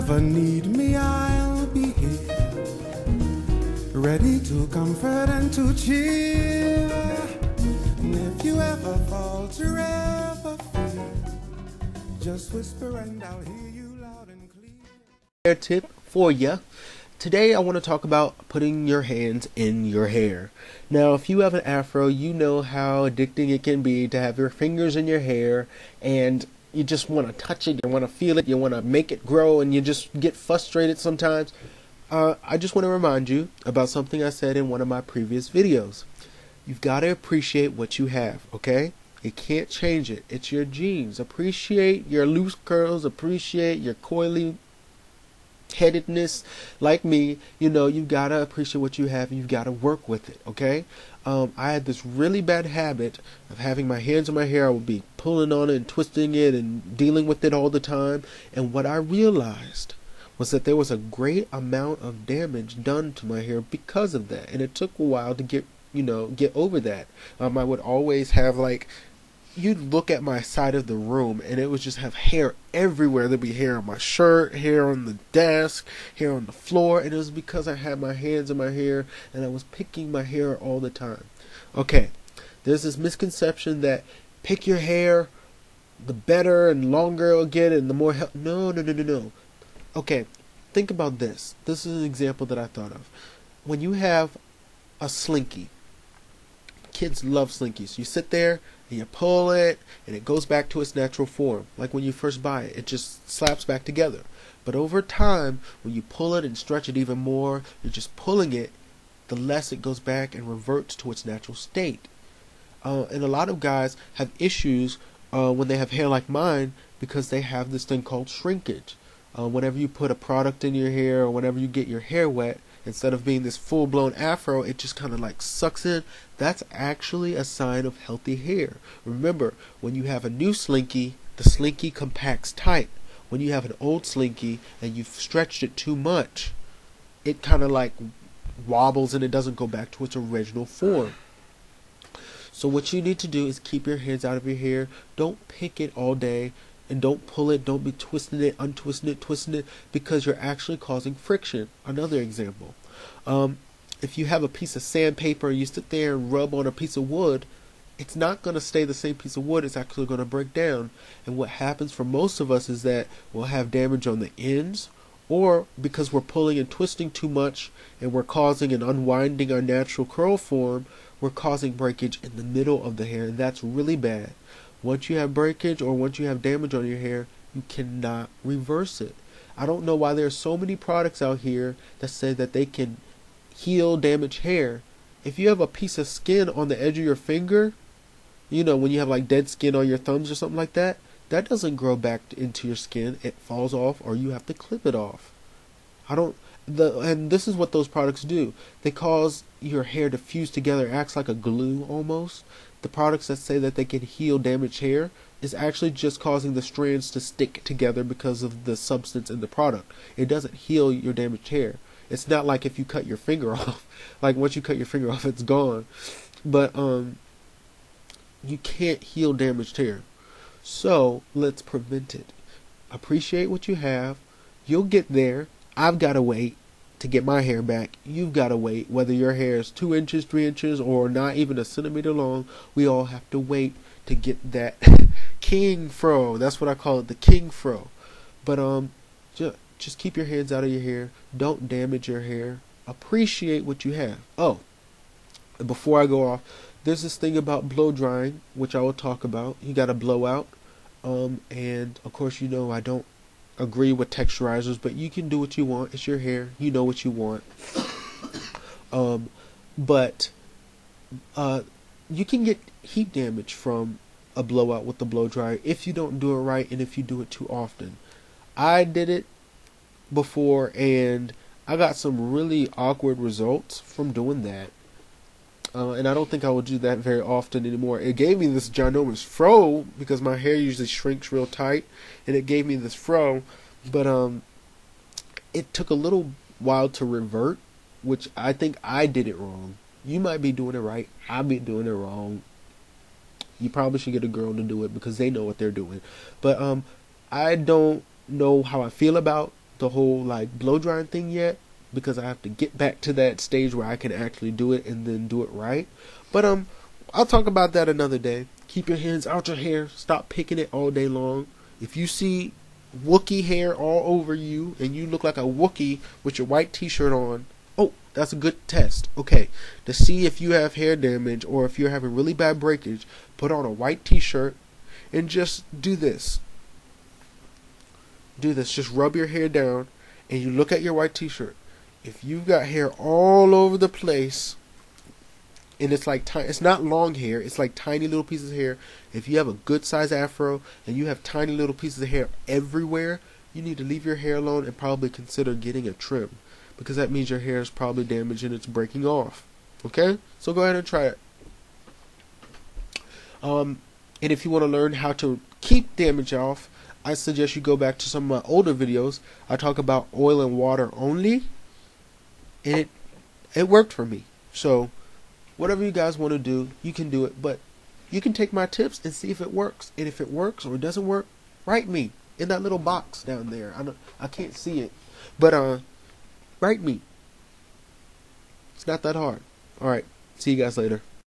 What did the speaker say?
ever need me, I'll be here, ready to comfort and to cheer. And if you ever falter, ever fear, just whisper and I'll hear you loud and clear. Hair tip for you. Today I want to talk about putting your hands in your hair. Now, if you have an afro, you know how addicting it can be to have your fingers in your hair and you just want to touch it, you want to feel it, you want to make it grow, and you just get frustrated sometimes. I just want to remind you about something I said in one of my previous videos. You've got to appreciate what you have, okay? You can't change it. It's your genes. Appreciate your loose curls, appreciate your coily headedness like me. You know, you've got to appreciate what you have and you've got to work with it, okay? I had this really bad habit of having my hands in my hair. I would be pulling on it and twisting it and dealing with it all the time. And what I realized was that there was a great amount of damage done to my hair because of that. And it took a while to get over that. I would always have, like, you'd look at my side of the room and it would just have hair everywhere. There'd be hair on my shirt, hair on the desk, hair on the floor, and it was because I had my hands in my hair and I was picking my hair all the time. Okay, there's this misconception that pick your hair, the better and longer it'll get and the more No. Okay, think about this. This is an example that I thought of. When you have a slinky, kids love slinkies. You sit there and you pull it and it goes back to its natural form. Like when you first buy it, it just slaps back together. But over time, when you pull it and stretch it even more, you're just pulling it, the less it goes back and reverts to its natural state. And a lot of guys have issues when they have hair like mine because they have this thing called shrinkage. Whenever you put a product in your hair or whenever you get your hair wet, instead of being this full-blown afro, it just kind of like sucks in. That's actually a sign of healthy hair. Remember, when you have a new slinky, the slinky compacts tight. When you have an old slinky and you've stretched it too much, it kind of like wobbles and it doesn't go back to its original form. So what you need to do is keep your hands out of your hair. Don't pick it all day. And don't pull it, don't be twisting it, untwisting it, twisting it, because you're actually causing friction. Another example. If you have a piece of sandpaper and you sit there and rub on a piece of wood, it's not going to stay the same piece of wood, it's actually going to break down. And what happens for most of us is that we'll have damage on the ends, or because we're pulling and twisting too much and we're causing and unwinding our natural curl form, we're causing breakage in the middle of the hair, and that's really bad. Once you have breakage or once you have damage on your hair, you cannot reverse it. I don't know why there are so many products out here that say that they can heal damaged hair. If you have a piece of skin on the edge of your finger, you know, when you have like dead skin on your thumbs or something like that, that doesn't grow back into your skin. It falls off or you have to clip it off. And this is what those products do. They cause your hair to fuse together. It acts like a glue almost. The products that say that they can heal damaged hair is actually just causing the strands to stick together because of the substance in the product. It doesn't heal your damaged hair. It's not like if you cut your finger off. Like once you cut your finger off, it's gone. But you can't heal damaged hair. So let's prevent it. Appreciate what you have. You'll get there. I've got to wait to get my hair back. You've got to wait. Whether your hair is 2 inches, 3 inches, or not even a centimeter long, we all have to wait to get that king fro. That's what I call it, the king fro. But just keep your hands out of your hair. Don't damage your hair. Appreciate what you have. Oh, and before I go off, there's this thing about blow drying, which I will talk about. You got to blow out. And of course, you know I don't agree with texturizers, but you can do what you want. It's your hair. You know what you want. But you can get heat damage from a blowout with the blow dryer if you don't do it right and if you do it too often. I did it before and I got some really awkward results from doing that. And I don't think I will do that very often anymore. It gave me this ginormous fro because my hair usually shrinks real tight, and it gave me this fro. But it took a little while to revert, which I think I did it wrong. You might be doing it right. I'll be doing it wrong. You probably should get a girl to do it because they know what they're doing. But I don't know how I feel about the whole like blow drying thing yet, because I have to get back to that stage where I can actually do it and then do it right. But I'll talk about that another day. Keep your hands out your hair. Stop picking it all day long. If you see Wookiee hair all over you and you look like a Wookiee with your white t-shirt on, oh, that's a good test. Okay, to see if you have hair damage or if you're having really bad breakage, put on a white t-shirt and just do this. Do this. Just rub your hair down and you look at your white t-shirt. If you've got hair all over the place, and it's like it's not long hair, it's like tiny little pieces of hair. If you have a good size afro and you have tiny little pieces of hair everywhere, you need to leave your hair alone and probably consider getting a trim, because that means your hair is probably damaged and it's breaking off. Okay, so go ahead and try it. And if you want to learn how to keep damage off, I suggest you go back to some of my older videos. I talk about oil and water only, and it worked for me. So whatever you guys want to do, you can do it, but you can take my tips and see if it works. And if it works or it doesn't work, write me in that little box down there. I can't see it, but write me. It's not that hard. All right, see you guys later.